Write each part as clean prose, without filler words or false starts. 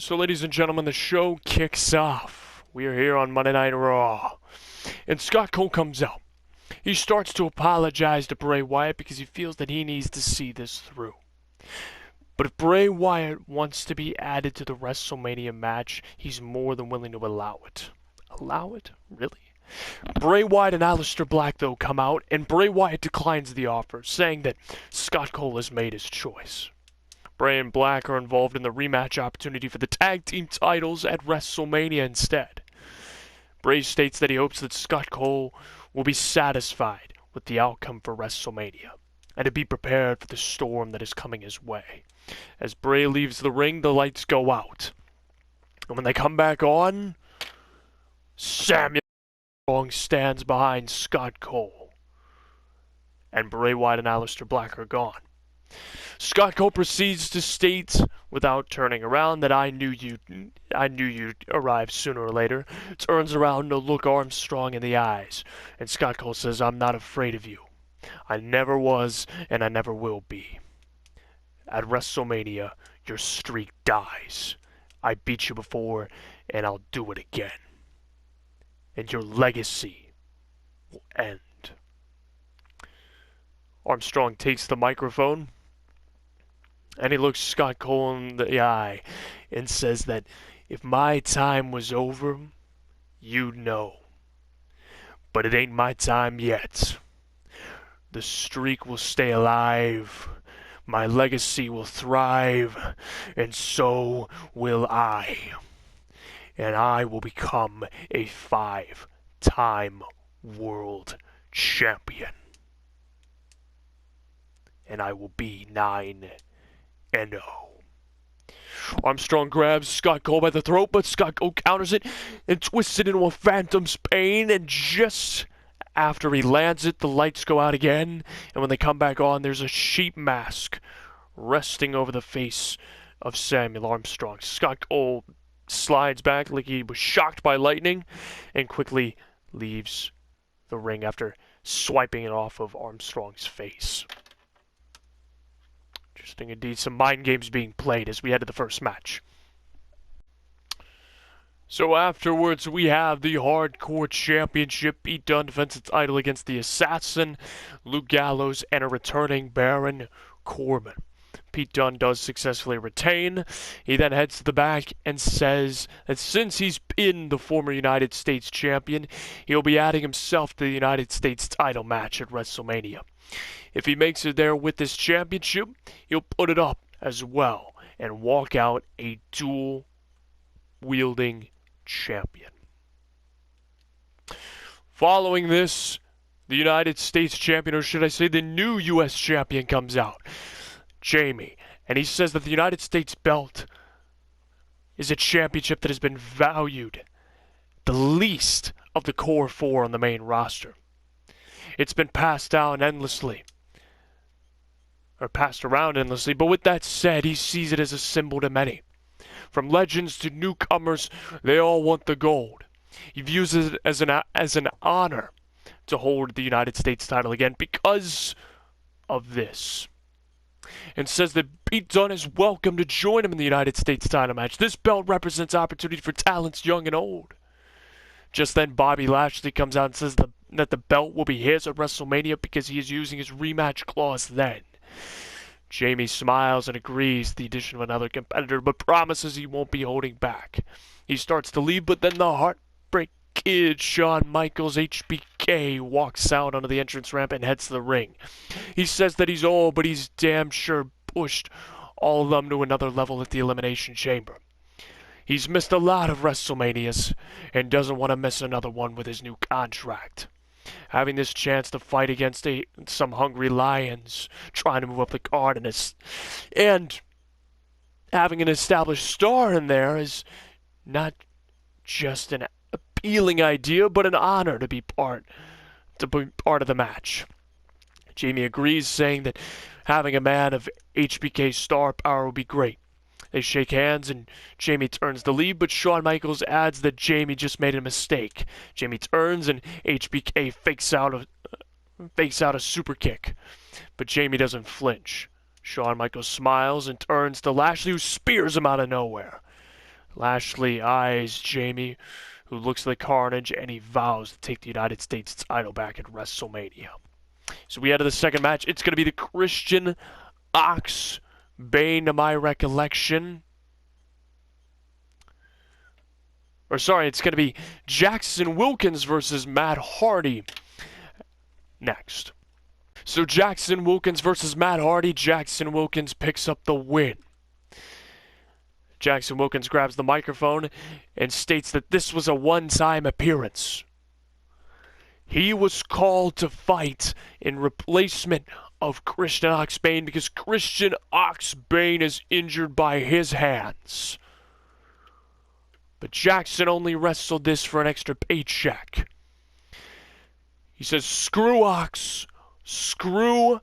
So, ladies and gentlemen, the show kicks off. We are here on Monday Night Raw. And Scott Cole comes out. He starts to apologize to Bray Wyatt because he feels that he needs to see this through. But if Bray Wyatt wants to be added to the WrestleMania match, he's more than willing to allow it. Allow it? Really? Bray Wyatt and Aleister Black, though, come out, and Bray Wyatt declines the offer, saying that Scott Cole has made his choice. Bray and Black are involved in the rematch opportunity for the tag team titles at WrestleMania instead. Bray states that he hopes that Scott Cole will be satisfied with the outcome for WrestleMania, and to be prepared for the storm that is coming his way. As Bray leaves the ring, the lights go out. And when they come back on, Samuel stands behind Scott Cole. And Bray Wyatt and Aleister Black are gone. Scott Cole proceeds to state, without turning around, that I knew you'd arrive sooner or later. Turns around to look Armstrong in the eyes, and Scott Cole says, "I'm not afraid of you. I never was, and I never will be. At WrestleMania, your streak dies. I beat you before, and I'll do it again. And your legacy will end." Armstrong takes the microphone, and he looks Scott Cole in the eye and says that if my time was over, you'd know. But it ain't my time yet. The streak will stay alive. My legacy will thrive, and so will I. And I will become a 5-time world champion. And I will be 9-0. Armstrong grabs Scott Cole by the throat, but Scott Cole counters it and twists it into a phantom's pain, and just after he lands it, the lights go out again, and when they come back on, there's a sheep mask resting over the face of Samuel Armstrong. Scott Cole slides back like he was shocked by lightning and quickly leaves the ring after swiping it off of Armstrong's face. Interesting indeed, some mind games being played as we head to the first match. So afterwards, we have the Hardcore Championship. Pete Dunne defends its title against the Assassin, Luke Gallows, and a returning Baron Corbin. Pete Dunne does successfully retain. He then heads to the back and says that since he's been the former United States Champion, he'll be adding himself to the United States title match at WrestleMania. If he makes it there with this championship, he'll put it up as well and walk out a dual-wielding champion. Following this, the United States Champion, or should I say the new U.S. Champion, comes out, Jamie, and he says that the United States belt is a championship that has been valued the least of the core four on the main roster. It's been passed down endlessly, or passed around endlessly, but with that said, he sees it as a symbol to many. From legends to newcomers, they all want the gold. He views it as an honor to hold the United States title again because of this. And says that Pete Dunne is welcome to join him in the United States title match. This belt represents opportunity for talents young and old. Just then, Bobby Lashley comes out and says that the belt will be his at WrestleMania because he is using his rematch clause then. Jamie smiles and agrees to the addition of another competitor, but promises he won't be holding back. He starts to leave, but then the Heartbreak Kid, Shawn Michaels, HBK, walks out onto the entrance ramp and heads to the ring. He says that he's old, but he's damn sure pushed all of them to another level at the Elimination Chamber. He's missed a lot of WrestleManias and doesn't want to miss another one with his new contract. Having this chance to fight against some hungry lions trying to move up the card and having an established star in there is not just an appealing idea, but an honor to be part of the match. Jamie agrees, saying that having a man of HBK's star power would be great. They shake hands and Jamie turns to leave, but Shawn Michaels adds that Jamie just made a mistake. Jamie turns and HBK fakes out a super kick, but Jamie doesn't flinch. Shawn Michaels smiles and turns to Lashley, who spears him out of nowhere. Lashley eyes Jamie, who looks like carnage, and he vows to take the United States title back at WrestleMania. So we head to the second match. It's going to be the Christian Ox Bane, to my recollection. Or sorry, it's going to be Jackson Wilkins versus Matt Hardy next. So Jackson Wilkins versus Matt Hardy. Jackson Wilkins picks up the win. Jackson Wilkins grabs the microphone and states that this was a one-time appearance. He was called to fight in replacement of Christian Ox Bane because Christian Ox Bane is injured by his hands. But Jackson only wrestled this for an extra paycheck. He says, screw Ox, screw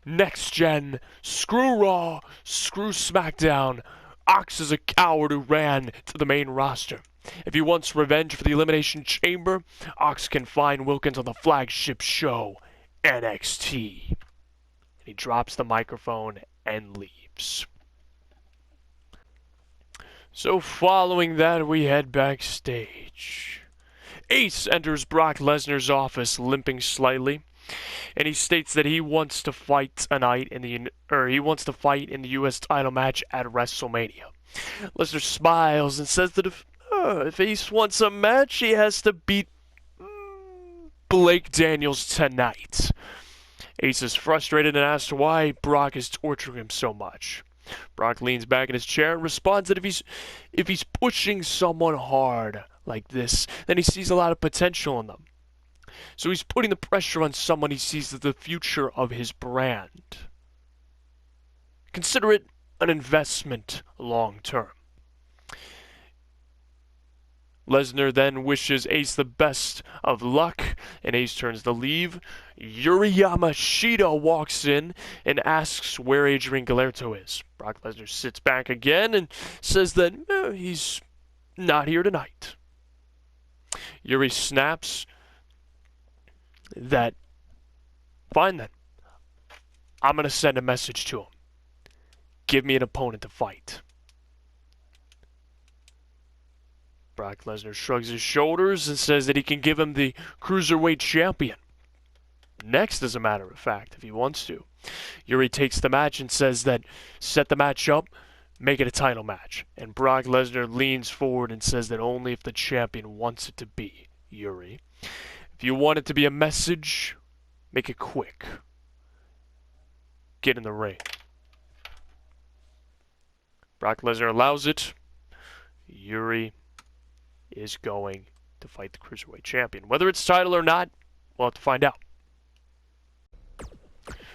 Next Gen, screw Raw, screw SmackDown. Ox is a coward who ran to the main roster. If he wants revenge for the Elimination Chamber, Ox can find Wilkins on the flagship show, NXT. And he drops the microphone and leaves. So following that, we head backstage. Ace enters Brock Lesnar's office limping slightly, and he states that he wants to fight tonight in the U.S. title match at WrestleMania. Lesnar smiles and says that if Ace wants a match, he has to beat Blake Daniels tonight. Ace is frustrated and asks why Brock is torturing him so much. Brock leans back in his chair and responds that if he's pushing someone hard like this, then he sees a lot of potential in them. So he's putting the pressure on someone he sees as the future of his brand. Consider it an investment long term. Lesnar then wishes Ace the best of luck, and Ace turns to leave. Yuri Yamashita walks in and asks where Adrian Galerto is. Brock Lesnar sits back again and says that he's not here tonight. Yuri snaps that, fine then, I'm going to send a message to him. Give me an opponent to fight. Brock Lesnar shrugs his shoulders and says that he can give him the Cruiserweight Champion. Next, as a matter of fact, if he wants to. Yuri takes the match and says that set the match up, make it a title match. And Brock Lesnar leans forward and says that only if the champion wants it to be, Yuri. If you want it to be a message, make it quick. Get in the ring. Brock Lesnar allows it. Yuri is going to fight the Cruiserweight Champion. Whether it's title or not, we'll have to find out.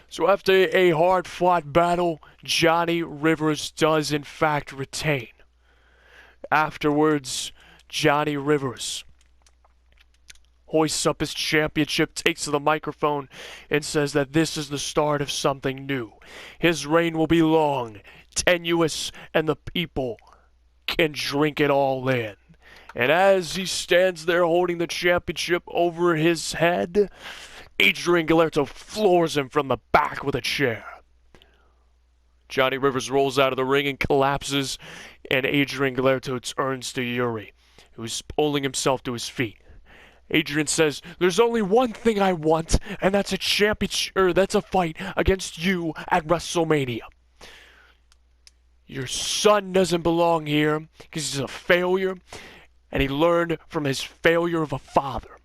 So after a hard-fought battle, Johnny Rivers does in fact retain. Afterwards, Johnny Rivers hoists up his championship, takes to the microphone, and says that this is the start of something new. His reign will be long, tenuous, and the people can drink it all in. And as he stands there holding the championship over his head, Adrian Galerto floors him from the back with a chair. Johnny Rivers rolls out of the ring and collapses, and Adrian Galerto turns to Yuri, who's pulling himself to his feet. Adrian says, "There's only one thing I want, and that's a fight against you at WrestleMania. Your son doesn't belong here because he's a failure, and he learned from his failure of a father.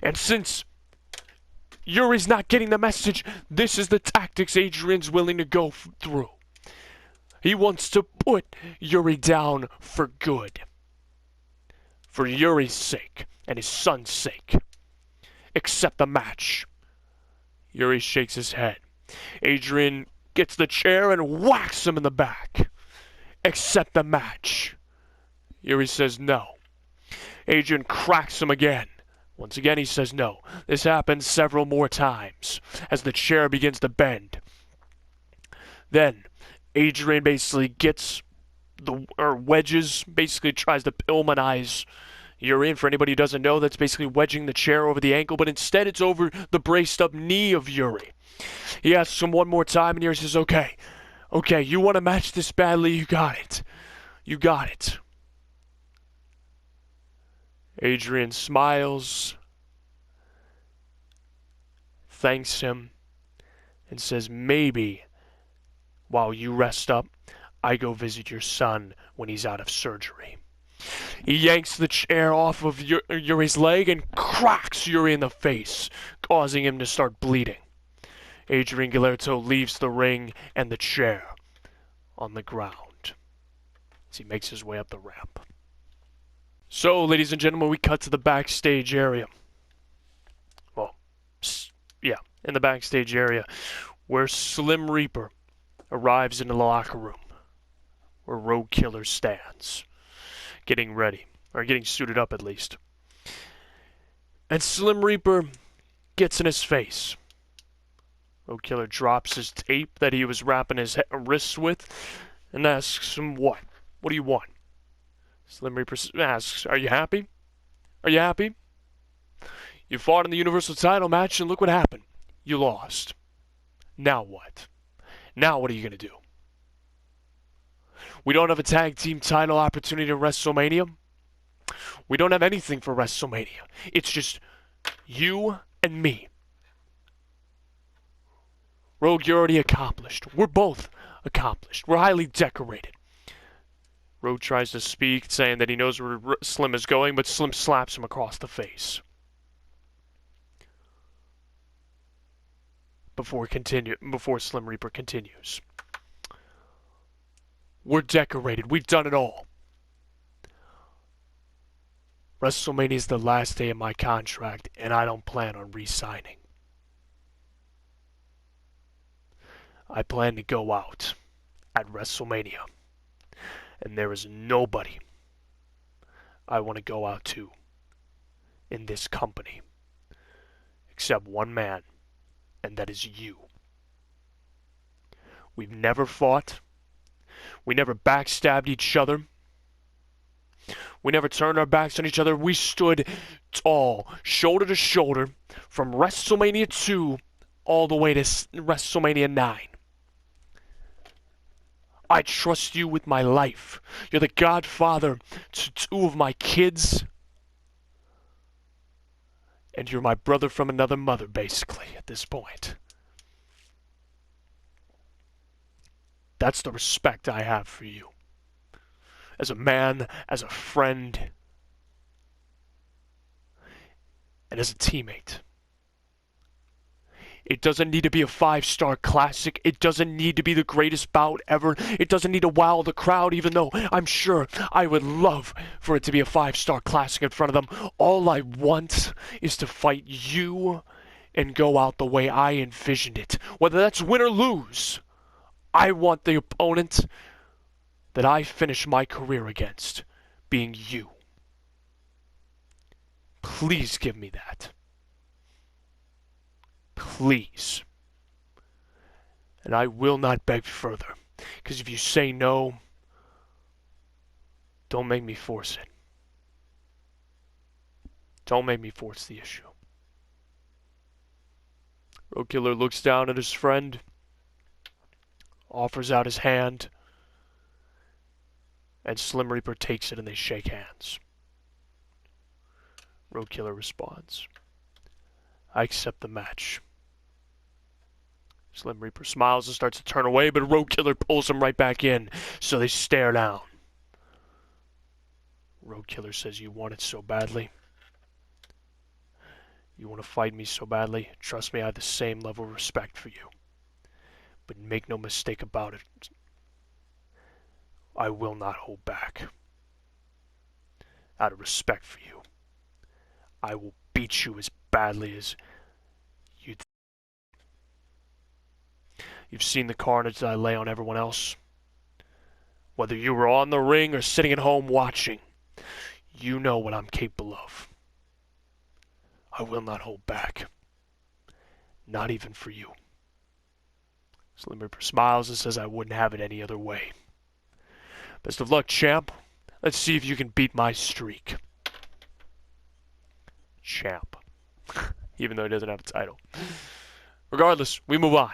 And since Yuri's not getting the message, this is the tactics Adrian's willing to go through. He wants to put Yuri down for good. For Yuri's sake and his son's sake. Accept the match." Yuri shakes his head. Adrian gets the chair and whacks him in the back. "Accept the match." Yuri says no. Adrian cracks him again. Once again he says no. This happens several more times as the chair begins to bend. Then Adrian basically gets wedges, basically tries to Pillmanize Yuri. And for anybody who doesn't know, that's basically wedging the chair over the ankle, but instead it's over the braced up knee of Yuri. He asks him one more time, and Yuri says, okay, you want to match this badly, you got it. You got it. Adrian smiles, thanks him, and says, maybe while you rest up, I go visit your son when he's out of surgery. He yanks the chair off of Yuri's leg and cracks Yuri in the face, causing him to start bleeding. Adrian Galerto leaves the ring and the chair on the ground as he makes his way up the ramp. So, ladies and gentlemen, we cut to the backstage area. Well, yeah, in the backstage area, where Slim Reaper arrives in the locker room, where Road Killer stands, getting ready, or getting suited up at least. And Slim Reaper gets in his face. Road Killer drops his tape that he was wrapping his wrists with and asks him, what? What do you want? Slim Reaper asks, are you happy? Are you happy? You fought in the Universal title match and look what happened. You lost. Now what? Now what are you going to do? We don't have a tag team title opportunity at WrestleMania. We don't have anything for WrestleMania. It's just you and me. Rogue, you're already accomplished. We're both accomplished. We're highly decorated. Rogue tries to speak, saying that he knows where Slim is going, but Slim slaps him across the face. Before Slim Reaper continues. We're decorated. We've done it all. WrestleMania is the last day of my contract, and I don't plan on re-signing. I plan to go out at WrestleMania, and there is nobody I want to go out to in this company except one man, and that is you. We've never fought. We never backstabbed each other. We never turned our backs on each other. We stood tall, shoulder to shoulder, from WrestleMania 2 all the way to WrestleMania 9. I trust you with my life. You're the godfather to two of my kids. And you're my brother from another mother, basically, at this point. That's the respect I have for you. As a man, as a friend, and as a teammate. It doesn't need to be a 5-star classic. It doesn't need to be the greatest bout ever. It doesn't need to wow the crowd, even though I'm sure I would love for it to be a 5-star classic in front of them. All I want is to fight you and go out the way I envisioned it. Whether that's win or lose, I want the opponent that I finish my career against being you. Please give me that. Please. And I will not beg further. Because if you say no, don't make me force it. Don't make me force the issue. Road Killer looks down at his friend, offers out his hand, and Slim Reaper takes it and they shake hands. Road Killer responds, I accept the match. Slim Reaper smiles and starts to turn away, but Road Killer pulls him right back in, so they stare down. Road Killer says, you want it so badly? You want to fight me so badly? Trust me, I have the same level of respect for you. But make no mistake about it, I will not hold back. Out of respect for you, I will beat you as badly as you. You've seen the carnage that I lay on everyone else. Whether you were on the ring or sitting at home watching, you know what I'm capable of. I will not hold back. Not even for you. Slim Reaper smiles and says I wouldn't have it any other way. Best of luck, champ. Let's see if you can beat my streak. Champ. Even though he doesn't have a title. Regardless, we move on.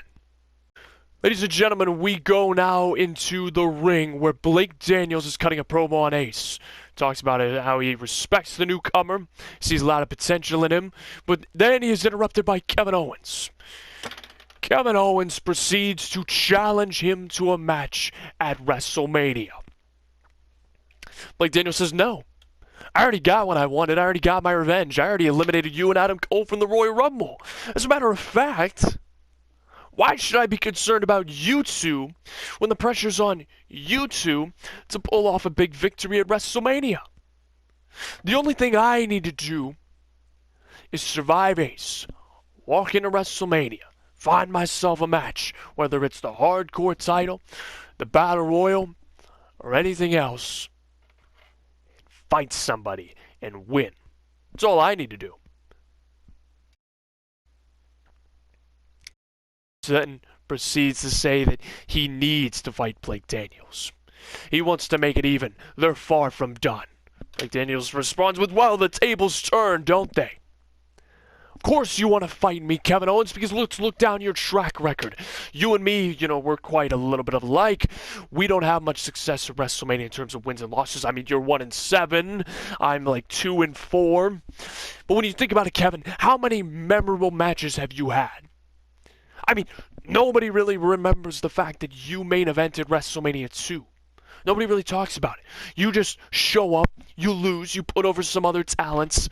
Ladies and gentlemen, we go now into the ring where Blake Daniels is cutting a promo on Ace. Talks about it, how he respects the newcomer, sees a lot of potential in him, but then he is interrupted by Kevin Owens. Kevin Owens proceeds to challenge him to a match at WrestleMania. Blake Daniels says, no. I already got what I wanted. I already got my revenge. I already eliminated you and Adam Cole from the Royal Rumble. As a matter of fact, why should I be concerned about you two when the pressure's on you two to pull off a big victory at WrestleMania? The only thing I need to do is survive Ace, walk into WrestleMania, find myself a match, whether it's the hardcore title, the Battle Royal, or anything else. Fight somebody and win. That's all I need to do. Then proceeds to say that he needs to fight Blake Daniels. He wants to make it even. They're far from done. Blake Daniels responds with, well, the tables turn, don't they? Of course you want to fight me, Kevin Owens, because let's look down your track record. You and me, we're quite a little bit alike. We don't have much success at WrestleMania in terms of wins and losses. I mean, you're 1-7. I'm like 2-4. But when you think about it, Kevin, how many memorable matches have you had? I mean, nobody really remembers the fact that you main evented WrestleMania 2. Nobody really talks about it. You just show up, you lose, you put over some other talents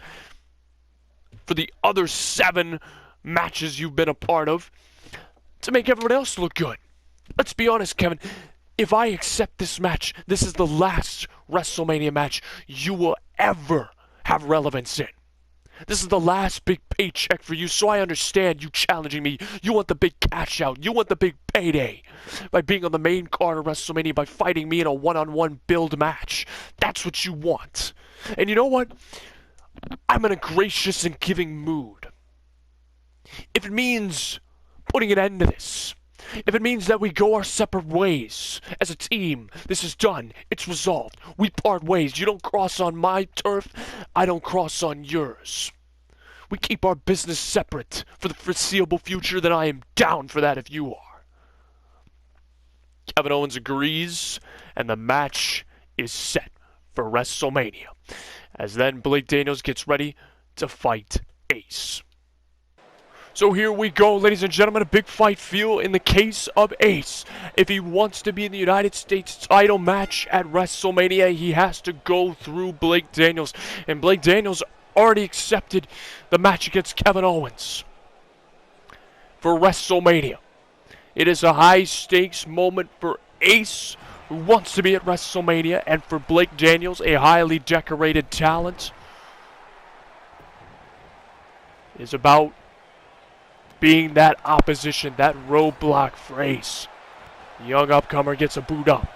for the other 7 matches you've been a part of to make everyone else look good. Let's be honest, Kevin. If I accept this match, this is the last WrestleMania match you will ever have relevance in. This is the last big paycheck for you, so I understand you challenging me. You want the big cash out. You want the big payday by being on the main card of WrestleMania, by fighting me in a one-on-one build match. That's what you want. And you know what? I'm in a gracious and giving mood. If it means putting an end to this, if it means that we go our separate ways as a team, this is done. It's resolved. We part ways. You don't cross on my turf. I don't cross on yours. We keep our business separate for the foreseeable future, then I am down for that if you are. Kevin Owens agrees, and the match is set for WrestleMania. As then Blake Daniels gets ready to fight Ace. So here we go, ladies and gentlemen, a big fight feel in the case of Ace. If he wants to be in the United States title match at WrestleMania, he has to go through Blake Daniels. And Blake Daniels already accepted the match against Kevin Owens for WrestleMania. It is a high-stakes moment for Ace, who wants to be at WrestleMania, and for Blake Daniels, a highly decorated talent. It is about being that opposition, that roadblock for Ace. The young upcomer gets a boot up.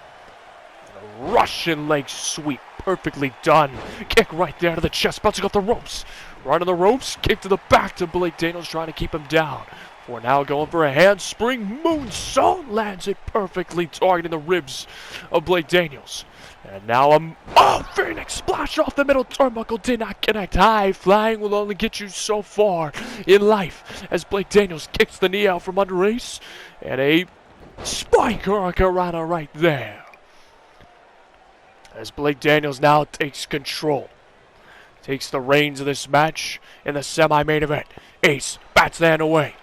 A Russian leg sweep, perfectly done. Kick right there to the chest, bouncing off the ropes. Right on the ropes, kick to the back to Blake Daniels, trying to keep him down. For now, going for a handspring moonsault, lands it perfectly, targeting the ribs of Blake Daniels. And now Phoenix splash off the middle turnbuckle, did not connect. High flying will only get you so far in life, as Blake Daniels kicks the knee out from under Ace, and a spike hurricanrana right there. As Blake Daniels now takes control, takes the reins of this match in the semi-main event. Ace bats the hand away.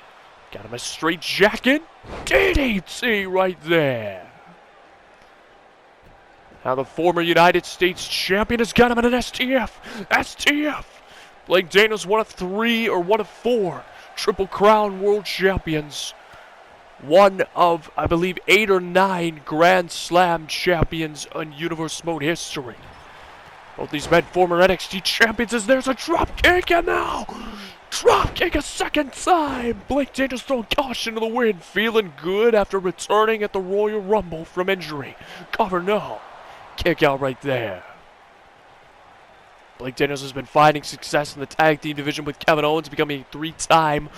Got him a straight jacket. DDT right there. Now the former United States champion has got him in an STF. STF. Blake Daniels, one of 3 or one of 4 Triple Crown World Champions. One of, I believe, 8 or 9 Grand Slam champions in Universe Mode history. Both these men former NXT champions, as there's a drop kick, and now drop kick a second time. Blake Daniels throwing caution to the wind, feeling good after returning at the Royal Rumble from injury. Cover no. Kick out right there. Blake Daniels has been finding success in the tag team division with Kevin Owens, becoming a 3-time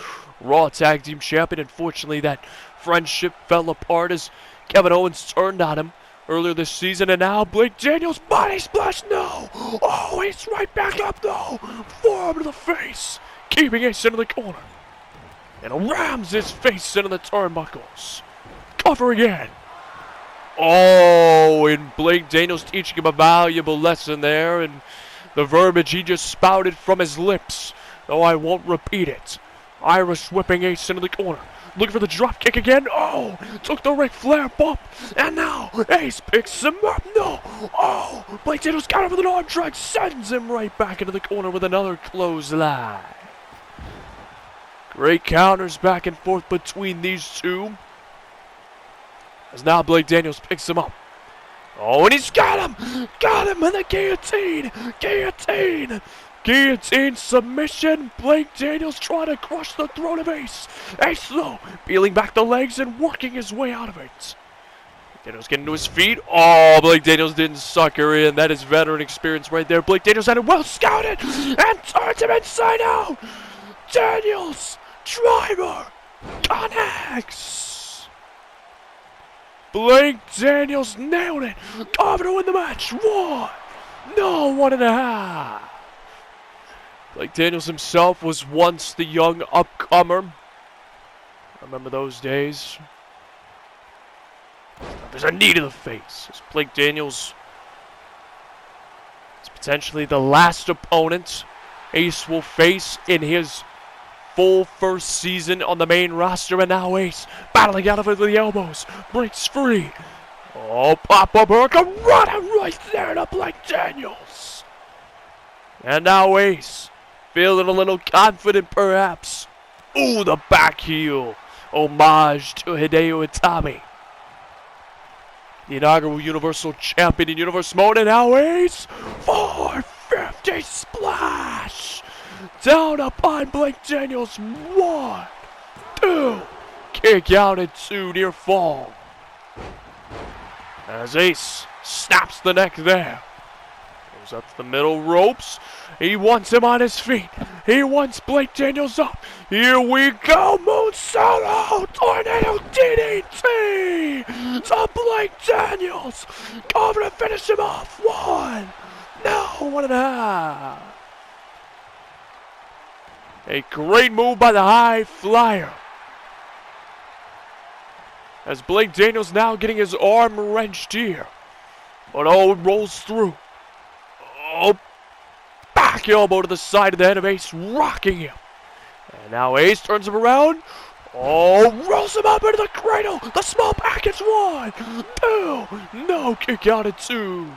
Raw Tag Team Champion. Unfortunately, that friendship fell apart as Kevin Owens turned on him earlier this season, and now Blake Daniels body splash. No! Oh, he's right back up though. Forearm to the face, keeping Ace into the corner, and rams his face into the turnbuckles. Cover again. Oh, and Blake Daniels teaching him a valuable lesson there, and the verbiage he just spouted from his lips, though I won't repeat it. Irish whipping Ace into the corner. Looking for the drop kick again. Oh, took the Ric Flair bump. And now Ace picks him up. No. Oh, Blake Daniels got him with an arm drag. Sends him right back into the corner with another clothesline. Great counters back and forth between these two. As now Blake Daniels picks him up. Oh, and he's got him! Got him in the guillotine! Guillotine! Guillotine submission. Blake Daniels trying to crush the throat of Ace. Ace, though, peeling back the legs and working his way out of it. Daniels getting to his feet. Oh, Blake Daniels didn't sucker in. That is veteran experience right there. Blake Daniels had it well scouted and turned him inside out. Daniels, driver, connects. Blake Daniels nailed it. Carver to win the match. 1.5. Blake Daniels himself was once the young upcomer. Remember those days? There's a knee to the face. As Blake Daniels is potentially the last opponent Ace will face in his full first season on the main roster, and now Ace battling out of it with the elbows, breaks free. Oh, Papa Burke running right there to Blake Daniels. And now Ace, feeling a little confident perhaps. Ooh, the back heel. Homage to Hideo Itami. The inaugural Universal Champion in Universe Mode, and now Ace, 450 splash. Down upon Blake Daniels. 1, 2. Kick out at 2, near fall. As Ace snaps the neck there. Goes up to the middle ropes. He wants him on his feet. He wants Blake Daniels up. Here we go. Moonsault. Oh, tornado DDT to Blake Daniels. Over to finish him off. 1. No, 1.5. A great move by the High Flyer. As Blake Daniels now getting his arm wrenched here. But oh, it rolls through. Oh, back elbow to the side of the head of Ace, rocking him. And now Ace turns him around. Oh, rolls him up into the cradle. The small package. 1, 2. No, kick out at 2.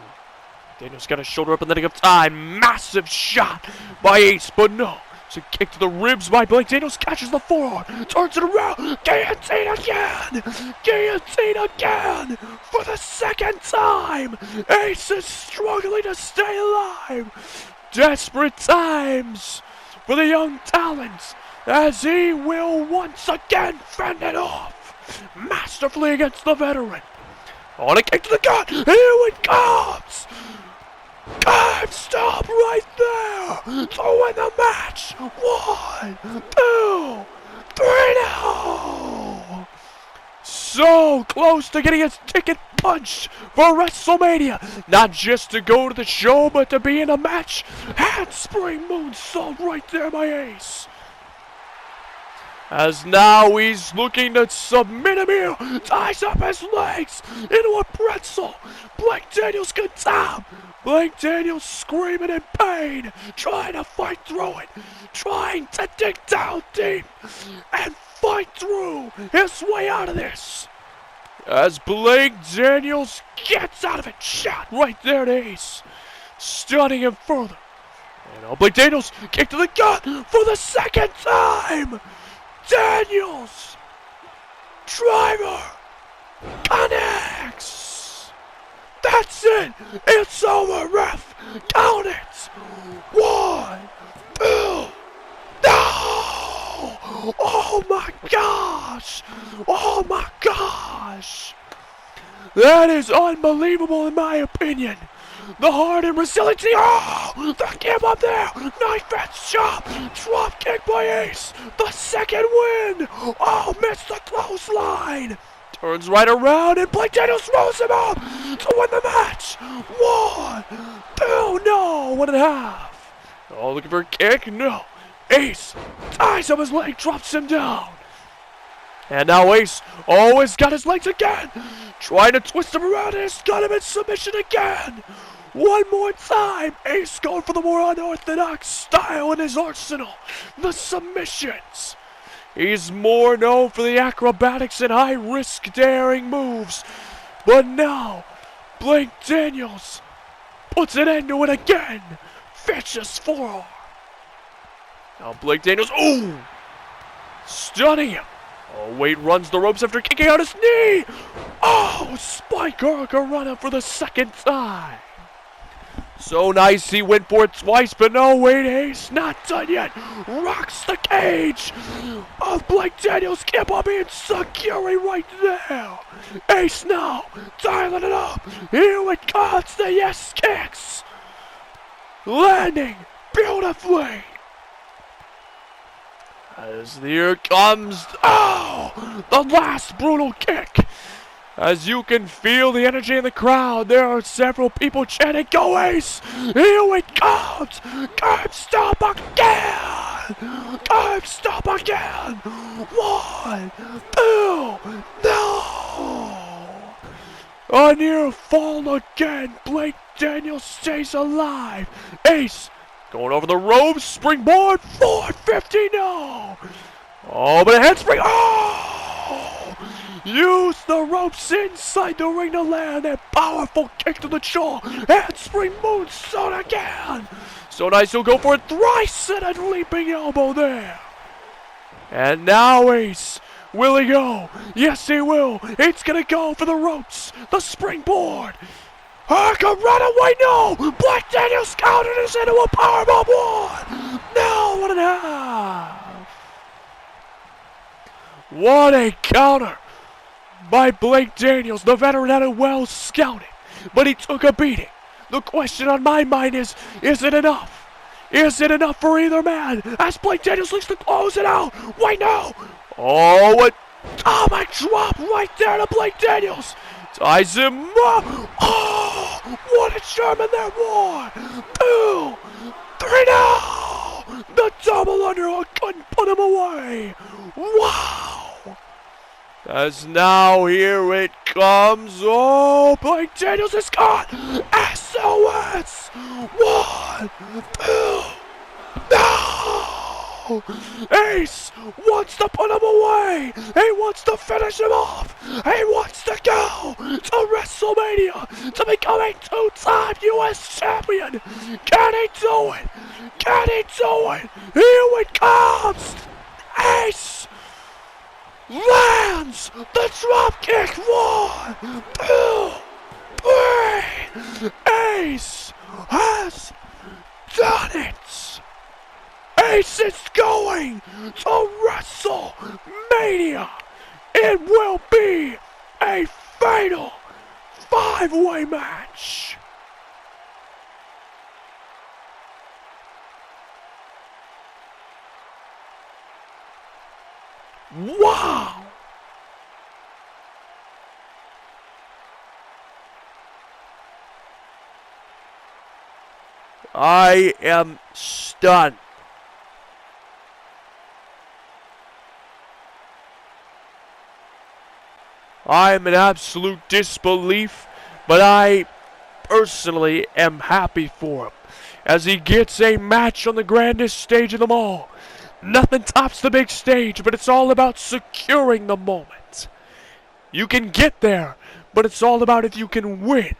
Daniels got his shoulder up in the nick of time. Massive shot by Ace, but no. It's a kick to the ribs by Blake Daniels. Catches the forearm. Turns it around. Guillotine again. Guillotine again. For the second time. Ace is struggling to stay alive. Desperate times for the young talent. As he will once again fend it off. Masterfully against the veteran. On a kick to the gut. Here it comes. Can't stop right there to win the match. 1, 2, 3 now. So close to getting his ticket punched for WrestleMania. Not just to go to the show, but to be in a match. Handspring moonsault right there by Ace. As now he's looking to submit him here. Ties up his legs into a pretzel. Blake Daniels can tap. Blake Daniels screaming in pain. Trying to fight through it. Trying to dig down deep. And fight through his way out of this. As Blake Daniels gets out of it. Shot right there to Ace. Stunning him further. And now Blake Daniels kick to the gut for the second time. Daniels, driver, connects. That's it. It's over, ref. Count it. 1, 2. No. Oh my gosh. Oh my gosh. That is unbelievable in my opinion. The heart and resiliency. Oh, the kick up there. Knife edge chop. Drop kick by Ace. The second win. Oh, missed the clothesline. Turns right around and Blake Daniels throws him up to win the match. 1, 2, no, 1.5. Oh, looking for a kick. No. Ace ties up his leg, drops him down. And now Ace, oh, he's got his legs again. Trying to twist him around, and he's got him in submission again. One more time. Ace going for the more unorthodox style in his arsenal. The submissions. He's more known for the acrobatics and high-risk daring moves. But now, Blake Daniels puts an end to it again. Vicious forearm. Now Blake Daniels, ooh! Stunning him. Oh, Wade runs the ropes after kicking out his knee. Oh, Spike Hurricane for the second time. So nice, he went for it twice, but no, Wade Ace, not done yet. Rocks the cage of Blake Daniels. Keep on being secure right there. Ace now, dialing it up. Here it comes, the yes kicks. Landing beautifully. As here comes, oh, the last brutal kick. As you can feel the energy in the crowd, there are several people chanting, "Go Ace! Here it comes! Curb stop again! Curb stop again! 1, 2, no!" A near fall again. Blake Daniels stays alive. Ace going over the ropes, springboard, 450, no! Oh, but a handspring, oh! Use the ropes inside the ring to land a powerful kick to the jaw. Handspring moonsault again. So nice, he'll go for it thrice and a leaping elbow there. And now Ace, will he go? Yes, he will. It's going to go for the ropes, the springboard. Run away, no! Blake Daniels countered us into a powerbomb one. No, 1.5. What a counter by Blake Daniels. The veteran had it well scouted, but he took a beating. The question on my mind is it enough? Is it enough for either man? As Blake Daniels looks to close it out. Wait, no! Oh, what? Atomic drop right there to Blake Daniels. Ties him up. Oh, what a German there, 1, 2, 3, no! The double underhook couldn't put him away. Wow! As now here it comes. Oh, Blake Daniels is caught. SOS. 1, 2, no! Ace wants to put him away. He wants to finish him off. He wants to go to WrestleMania to become a 2-time U.S. champion. Can he do it? Can he do it? Here it comes. Ace lands the drop kick. 1, 2, 3. Ace has done it. Ace is going to WrestleMania. It will be a fatal 5-way match. Wow! I am stunned. I'm in absolute disbelief, but I personally am happy for him as he gets a match on the grandest stage of them all. Nothing tops the big stage, but it's all about securing the moment. You can get there, but it's all about if you can win.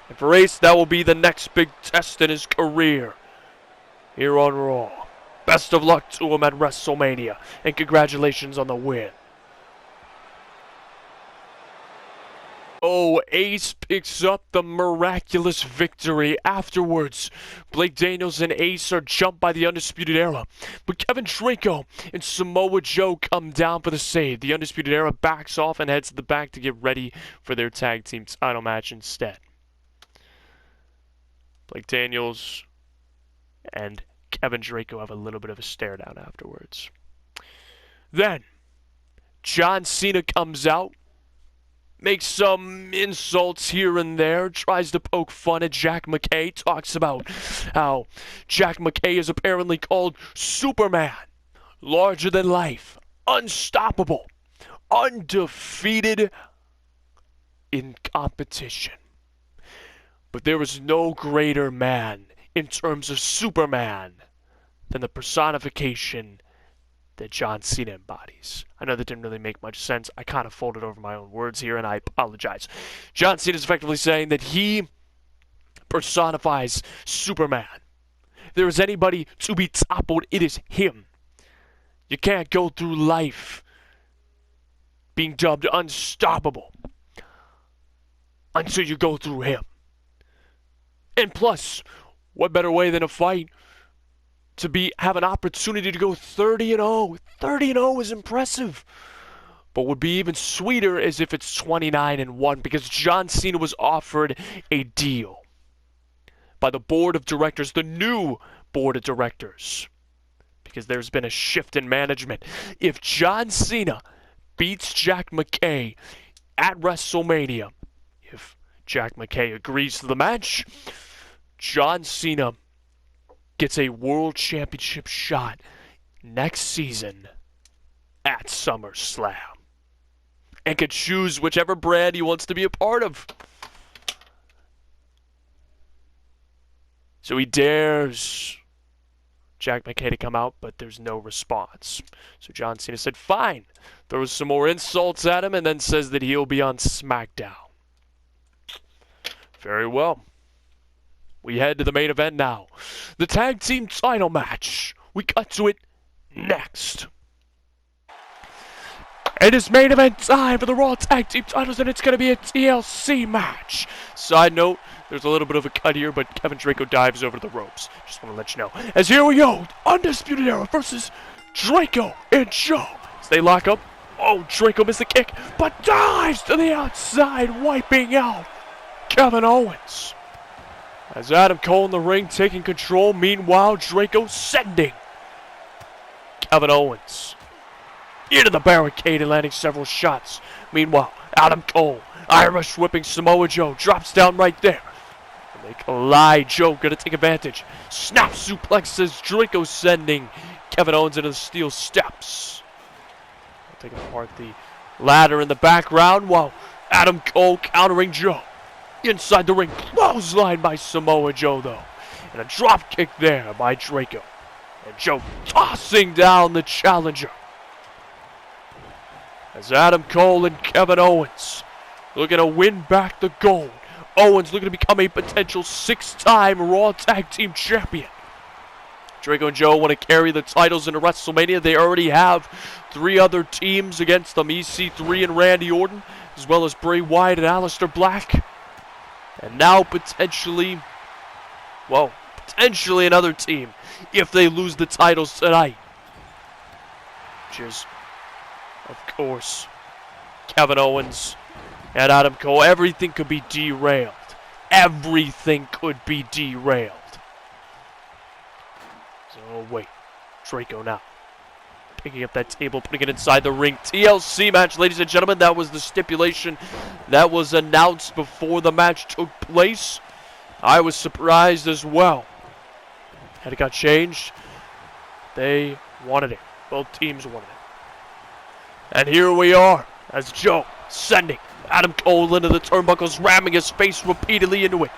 And for Ace, that will be the next big test in his career here on Raw. Best of luck to him at WrestleMania, and congratulations on the win. Oh, Ace picks up the miraculous victory. Afterwards, Blake Daniels and Ace are jumped by the Undisputed Era. But Kevin Draco and Samoa Joe come down for the save. The Undisputed Era backs off and heads to the back to get ready for their tag team title match instead. Blake Daniels and Kevin Draco have a little bit of a stare down afterwards. Then, John Cena comes out. Makes some insults here and there, tries to poke fun at Jack McKay, talks about how Jack McKay is apparently called Superman, larger than life, unstoppable. undefeated in competition. But there was no greater man in terms of Superman than the personification that John Cena embodies. I know that didn't really make much sense. I kind of folded over my own words here, and I apologize. John Cena is effectively saying that he personifies Superman. If there is anybody to be toppled, it is him. You can't go through life being dubbed unstoppable until you go through him. And plus, what better way than a fight to have an opportunity to go 30-0. 30-0 is impressive. But would be even sweeter is if it's 29-1, because John Cena was offered a deal by the board of directors, the new board of directors, because there's been a shift in management. If John Cena beats Jack McKay at WrestleMania, if Jack McKay agrees to the match, John Cena gets a world championship shot next season at SummerSlam and can choose whichever brand he wants to be a part of. So he dares Jack McKay to come out, but there's no response. So John Cena said, fine. Throws some more insults at him and then says that he'll be on SmackDown. Very well. We head to the main event now. The tag team title match. We cut to it next. It is main event time for the Raw Tag Team titles, and it's going to be a TLC match. Side note, there's a little bit of a cut here, but Kevin Draco dives over the ropes. Just want to let you know. As here we go, Undisputed Era versus Draco and Joe. As they lock up. Oh, Draco missed the kick, but dives to the outside, wiping out Kevin Owens. As Adam Cole in the ring taking control, meanwhile Draco sending Kevin Owens into the barricade and landing several shots. Meanwhile, Adam Cole, Irish whipping Samoa Joe, drops down right there. And they collide. Joe gonna take advantage. Snap suplexes Draco, sending Kevin Owens into the steel steps. Taking apart the ladder in the background while Adam Cole countering Joe. Inside the ring, clothesline by Samoa Joe though. And a drop kick there by Draco. And Joe tossing down the challenger. As Adam Cole and Kevin Owens looking to win back the gold. Owens looking to become a potential 6-time Raw Tag Team Champion. Draco and Joe want to carry the titles into WrestleMania. They already have 3 other teams against them. EC3 and Randy Orton, as well as Bray Wyatt and Aleister Black. And now potentially another team if they lose the titles tonight. Which is, of course, Kevin Owens and Adam Cole. Everything could be derailed. Everything could be derailed. So wait, Draco now. Picking up that table, putting it inside the ring. TLC match, ladies and gentlemen. That was the stipulation that was announced before the match took place. I was surprised as well. And it got changed. They wanted it. Both teams wanted it. And here we are, as Joe sending Adam Cole into the turnbuckles, ramming his face repeatedly into it.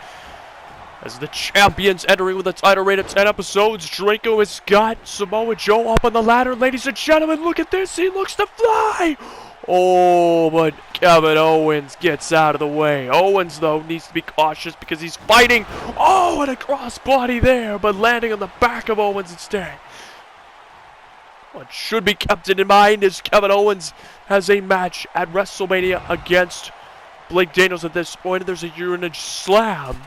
As the champions entering with a title reign of 10 episodes, Draco has got Samoa Joe up on the ladder. Ladies and gentlemen, look at this. He looks to fly. Oh, but Kevin Owens gets out of the way. Owens, though, needs to be cautious because he's fighting. Oh, and a crossbody there, but landing on the back of Owens instead. What should be kept in mind is Kevin Owens has a match at WrestleMania against Blake Daniels at this point. And there's a urinage slam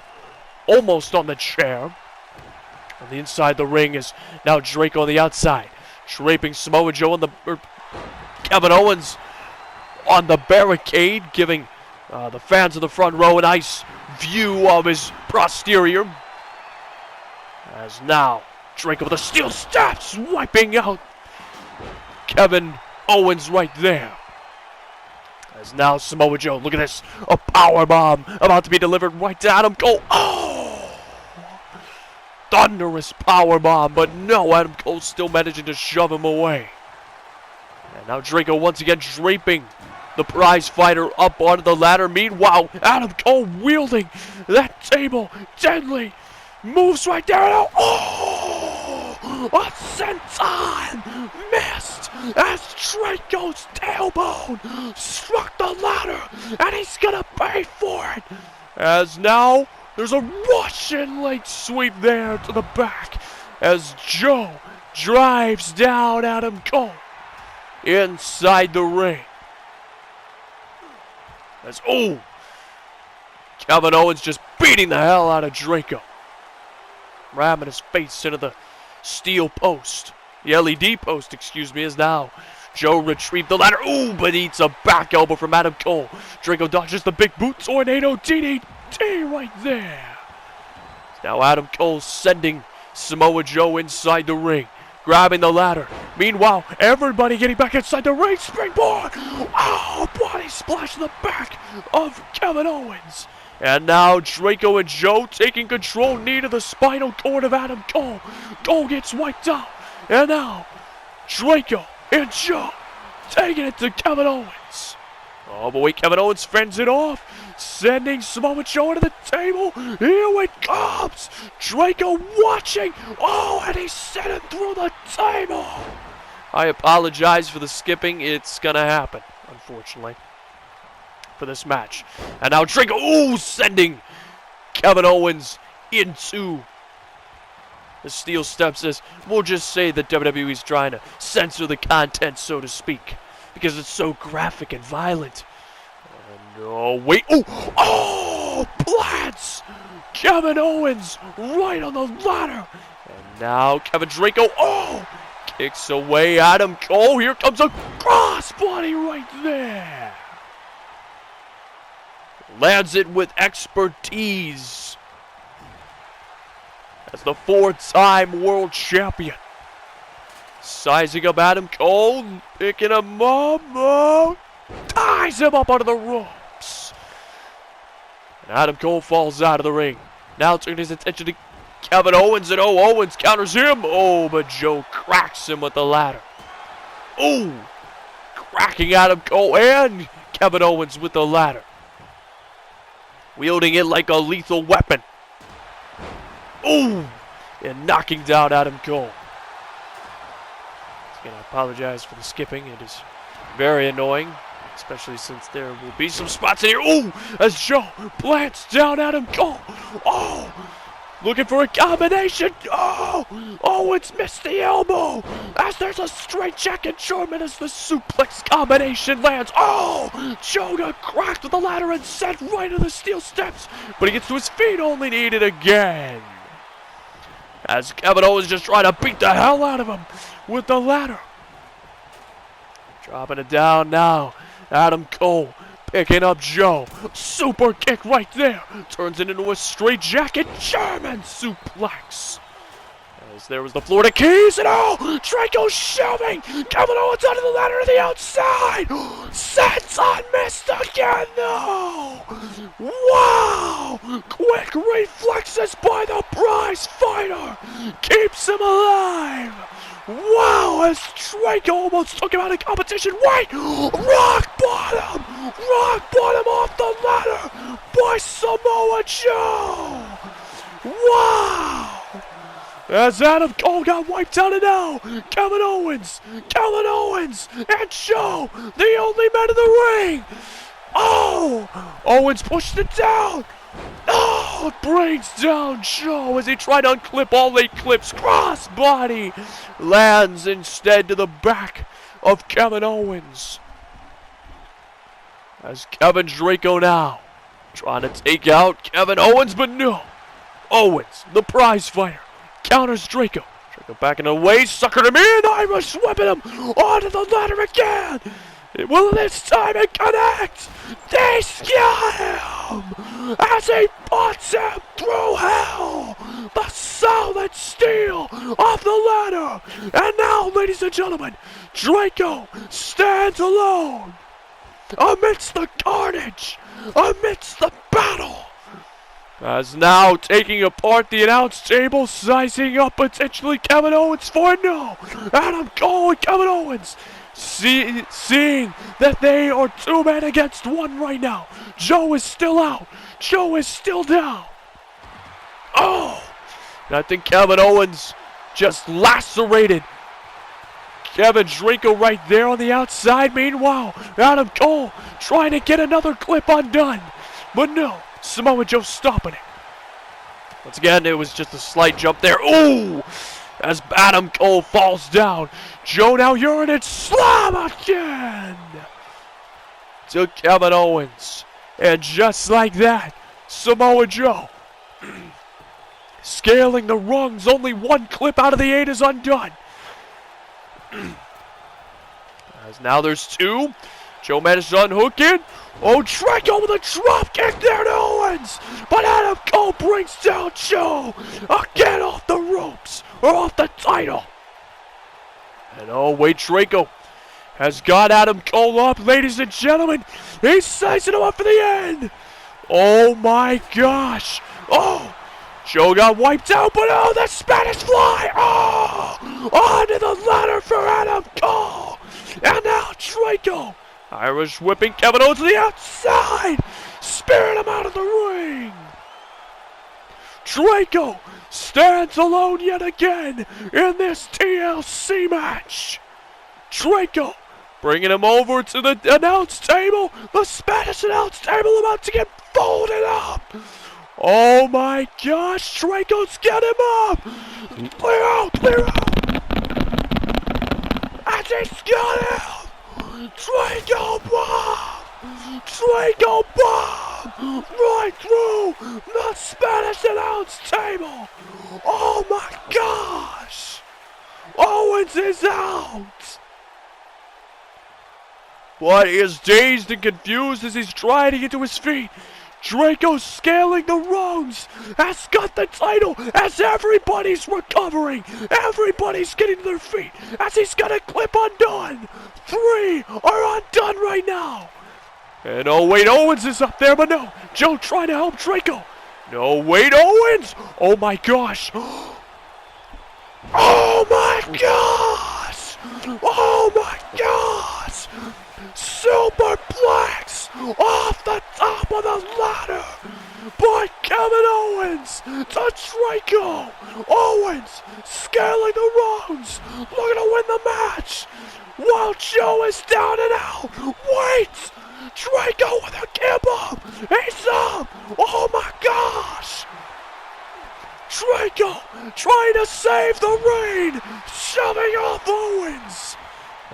almost on the chair. On the inside the ring is now Draco on the outside, draping Samoa Joe on Kevin Owens on the barricade, giving the fans of the front row a nice view of his posterior. As now Draco with the steel steps, wiping out Kevin Owens right there. As now Samoa Joe, look at this, a powerbomb about to be delivered right to Adam Cole. Oh! Thunderous powerbomb, but no, Adam Cole still managing to shove him away. And Now Draco once again draping the prize fighter up onto the ladder. Meanwhile, Adam Cole wielding that table. Deadly moves right there. Oh! A senton missed as Draco's tailbone struck the ladder. And he's gonna pay for it. As now, there's a Russian leg sweep there to the back. As Joe drives down Adam Cole inside the ring. As, Kevin Owens just beating the hell out of Draco. Ramming his face into the steel post. The LED post, excuse me, as now Joe retrieved the ladder. But eats a back elbow from Adam Cole. Draco dodges the big boot tornado DDT right there. Now Adam Cole sending Samoa Joe inside the ring. Grabbing the ladder. Meanwhile, everybody getting back inside the ring. Springboard! Body splash in the back of Kevin Owens. And now Draco and Joe taking control. Knee to the spinal cord of Adam Cole. Cole gets wiped out. And now, Draco and Joe taking it to Kevin Owens. But wait, Kevin Owens fends it off. Sending Samoa Joe to the table. Here it comes. Draco watching. And he sent it through the table. I apologize for the skipping. It's going to happen, unfortunately, for this match. And now Draco, sending Kevin Owens into the steel steps. As we'll just say that WWE's trying to censor the content, so to speak, because it's so graphic and violent. Wait. Plants Kevin Owens right on the ladder. And now Kevin Draco, kicks away Adam Cole. Here comes a crossbody right there. Lands it with expertise. As the 4-time world champion. Sizing up Adam Cole, picking him up, ties him up onto the ropes. And Adam Cole falls out of the ring. Now turning his attention to Kevin Owens, and Owens counters him. But Joe cracks him with the ladder. Cracking Adam Cole and Kevin Owens with the ladder. Wielding it like a lethal weapon. And knocking down Adam Cole. Again, I apologize for the skipping. It is very annoying, especially since there will be some spots in here. As Joe plants down Adam Cole. Looking for a combination. Owens missed the elbow. As there's a straight jacket German as the suplex combination lands. Joe got cracked with the ladder and sent right to the steel steps. But he gets to his feet, only needed again. As Kevin Owens just trying to beat the hell out of him with the ladder. Dropping it down now. Adam Cole picking up Joe. Super kick right there. Turns it into a straight jacket German suplex. As there was the Florida Keys, and Draco shoving Kevin Owens onto the ladder to the outside. Senton missed again though. Wow! Quick reflexes by the prize fighter. Keeps him alive. Wow, as Draco almost took him out of competition. Wait! Rock bottom off the ladder by Samoa Joe. Wow! As Adam Cole got wiped out, and now Kevin Owens, and Joe, the only men in the ring. Owens pushed it down. It brings down Joe as he tried to unclip all 8 clips. Crossbody lands instead to the back of Kevin Owens. As Kevin Draco now trying to take out Kevin Owens, but no. Owens, the prize fighter, counters Draco. Draco backing away, suckered him in. Irish whipping him onto the ladder again. Will this time it connect? They got him as he puts him through hell. The solid steel off the ladder. And now, ladies and gentlemen, Draco stands alone amidst the carnage, amidst the battle. As now taking apart the announce table, sizing up potentially Kevin Owens for no. Adam Cole and Kevin Owens seeing that they are 2 men against 1 right now. Joe is still out. Joe is still down. Oh! And I think Kevin Owens just lacerated Kevin Draco right there on the outside. Meanwhile, Adam Cole trying to get another clip undone. But no, Samoa Joe stopping it. Once again, it was just a slight jump there. Ooh! As Adam Cole falls down. Joe now urinated slam again to Kevin Owens. And just like that, Samoa Joe scaling the rungs. Only 1 clip out of the 8 is undone. As now there's 2. Joe managed to unhook it. Oh, Draco with a drop kick there to Owens. But Adam Cole brings down Joe again off the ropes, or off the title. And oh, wait, Draco has got Adam Cole up, ladies and gentlemen. He's sizing him up for the end. Oh my gosh. Oh, Joe got wiped out, but oh, the Spanish fly. Oh, onto the ladder for Adam Cole. And now Draco Irish whipping Kevin Owens to the outside. Spearing him out of the ring. Draco stands alone yet again in this TLC match. Draco bringing him over to the announce table. The Spanish announce table about to get folded up. Oh my gosh, Draco's got him up. Clear out, clear out. And he's got him. Draco bomb! Draco bomb! Right through the Spanish announce table! Oh my gosh! Owens is out! But he is dazed and confused as he's trying to get to his feet. Draco scaling the rungs, has got the title as everybody's recovering. Everybody's getting to their feet as he's got a clip undone. 3 are undone right now. And oh wait, Owens is up there, but no. Joe trying to help Draco. No, wait, Owens. Oh my gosh. Oh my gosh. Oh my gosh. Superplex off the top of the ladder by Kevin Owens to Draco. Owens scaling the rungs, looking to win the match while Joe is down and out. Wait! Draco with a give up. He's up. Oh my gosh. Draco trying to save the reign, shoving off Owens.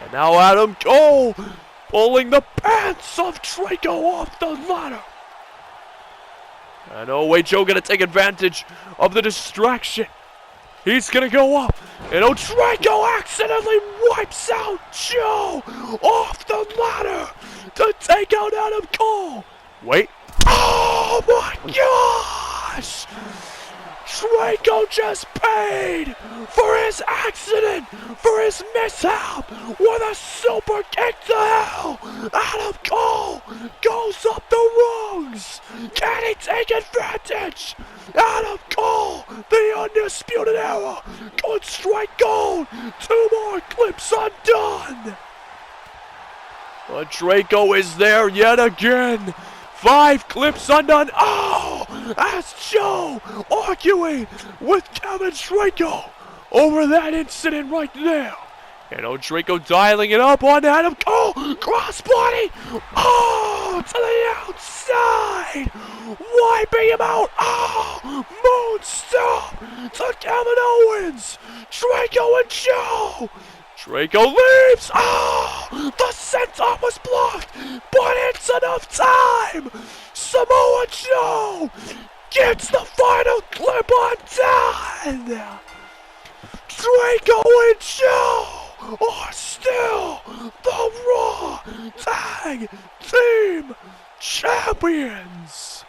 And now Adam Cole pulling the pants of Draco off the ladder. And oh wait, Joe gonna take advantage of the distraction. He's gonna go up. And oh, Draco accidentally wipes out Joe off the ladder to take out Adam Cole. Wait. Oh my gosh! Draco just paid for his accident, for his mishap, with a super kick to hell. Adam Cole goes up the rungs. Can he take advantage? Adam Cole, the undisputed era, could strike gold. 2 more clips undone. But Draco is there yet again. 5 clips undone. Oh, as Joe arguing with Kevin Draco over that incident right there. And oh, Draco dialing it up on Adam Cole. Crossbody. Oh, to the outside. Wiping him out. Oh, moonstop to Kevin Owens. Draco and Joe. Draco leaves! Oh! The senton was blocked! But it's enough time! Samoa Joe gets the final clip undone! Draco and Joe are still the Raw Tag Team Champions!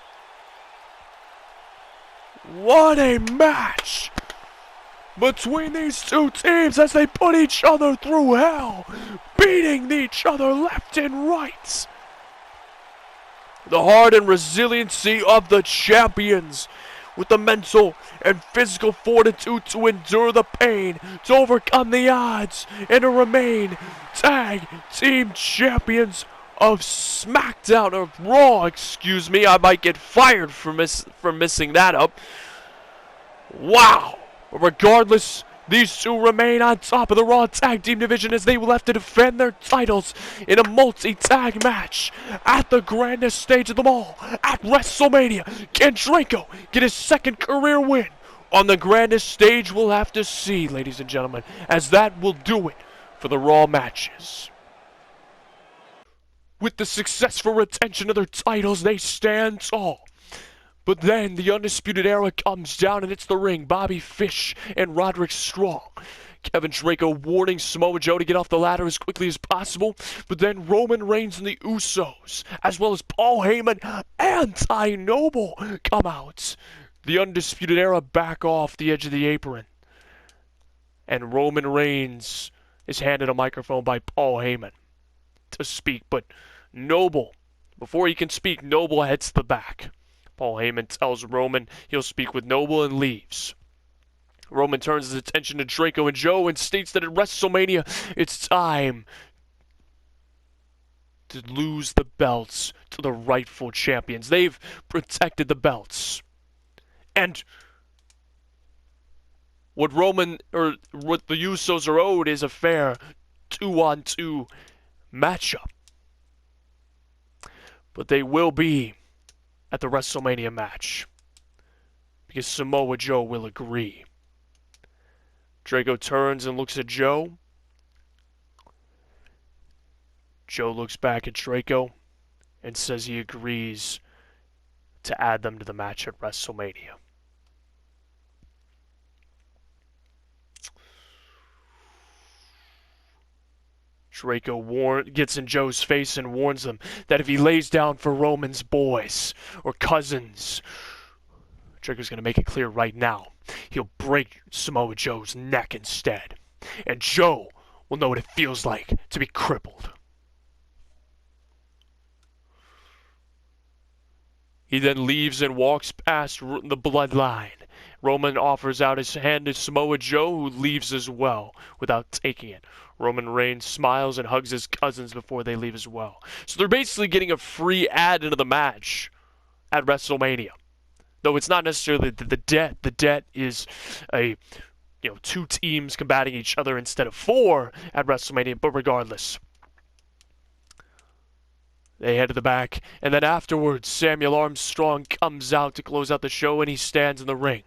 What a match between these 2 teams as they put each other through hell, beating each other left and right. The heart and resiliency of the champions with the mental and physical fortitude to endure the pain, to overcome the odds, and to remain tag team champions of SmackDown, or Raw, excuse me. I might get fired for missing that up. Wow! But regardless, these two remain on top of the Raw Tag Team division as they will have to defend their titles in a multi-tag match at the grandest stage of them all, at WrestleMania. Can Draco get his second career win on the grandest stage? We'll have to see, ladies and gentlemen, as that will do it for the Raw matches. With the successful retention of their titles, they stand tall. But then the Undisputed Era comes down and it's the ring. Bobby Fish and Roderick Strong. Kevin Draco warning Samoa Joe to get off the ladder as quickly as possible. But then Roman Reigns and the Usos, as well as Paul Heyman and Ty Noble, come out. The Undisputed Era back off the edge of the apron. And Roman Reigns is handed a microphone by Paul Heyman to speak. But Noble, before he can speak, Noble heads to the back. Paul Heyman tells Roman he'll speak with Noble and leaves. Roman turns his attention to Draco and Joe and states that at WrestleMania, it's time to lose the belts to the rightful champions. They've protected the belts. And what what the Usos are owed is a fair 2-on-2 matchup. But they will be at the WrestleMania match, because Samoa Joe will agree. Draco turns and looks at Joe. Joe looks back at Draco and says he agrees to add them to the match at WrestleMania. Draco gets in Joe's face and warns them that if he lays down for Roman's boys or cousins, Draco's going to make it clear right now, he'll break Samoa Joe's neck instead. And Joe will know what it feels like to be crippled. He then leaves and walks past the bloodline. Roman offers out his hand to Samoa Joe, who leaves as well without taking it. Roman Reigns smiles and hugs his cousins before they leave as well. So they're basically getting a free add into the match at WrestleMania. Though it's not necessarily the debt. The debt is two teams combating each other instead of 4 at WrestleMania, but regardless. They head to the back, and then afterwards, Samuel Armstrong comes out to close out the show, and he stands in the ring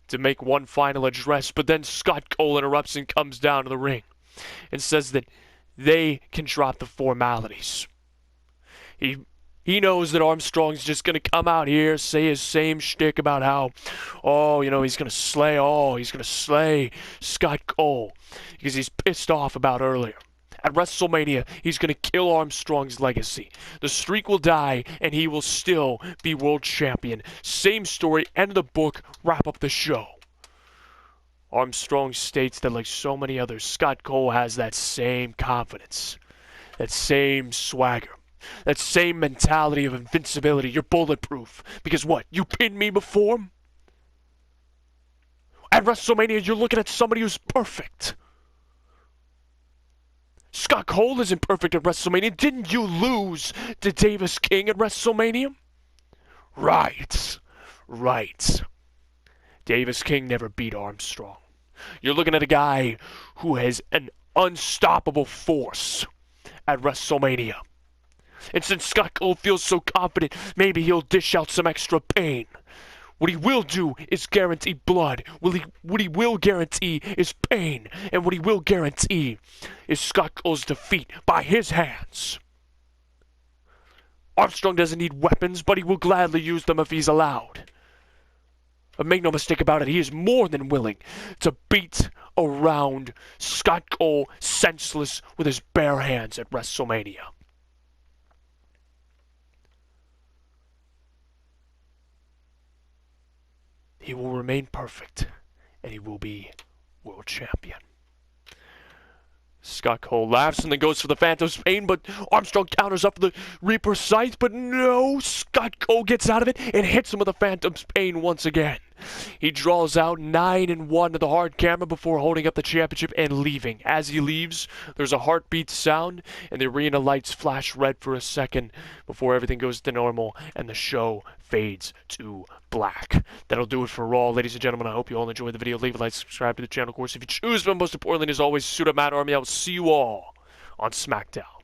to make one final address. But then Scott Cole interrupts and comes down to the ring and says that they can drop the formalities. He knows that Armstrong's just going to come out here, say his same shtick about how, he's going to slay Scott Cole because he's pissed off about earlier. At WrestleMania, he's going to kill Armstrong's legacy. The streak will die, and he will still be world champion. Same story, end of the book, wrap up the show. Armstrong states that, like so many others, Scott Cole has that same confidence, that same swagger, that same mentality of invincibility. You're bulletproof. Because what? You pinned me before? At WrestleMania, you're looking at somebody who's perfect. Scott Cole isn't perfect at WrestleMania. Didn't you lose to Davis King at WrestleMania? Right. Davis King never beat Armstrong. You're looking at a guy who has an unstoppable force at WrestleMania. And since Scott Cole feels so confident, maybe he'll dish out some extra pain. What he will do is guarantee blood. What he will guarantee is pain. And what he will guarantee is Scott Cole's defeat by his hands. Armstrong doesn't need weapons, but he will gladly use them if he's allowed. But make no mistake about it, he is more than willing to beat around Scott Cole senseless with his bare hands at WrestleMania. He will remain perfect, and he will be world champion. Scott Cole laughs and then goes for the Phantom's Pain, but Armstrong counters up for the Reaper Sight, but no! Scott Cole gets out of it and hits him with the Phantom's Pain once again. He draws out 9-1 to the hard camera before holding up the championship and leaving. As he leaves, there's a heartbeat sound, and the arena lights flash red for a second before everything goes to normal and the show fades to black. That'll do it for Raw, ladies and gentlemen. I hope you all enjoyed the video. Leave a like, subscribe to the channel, of course, if you choose. But most importantly, as always, suit up Matt Army. I will see you all on SmackDown.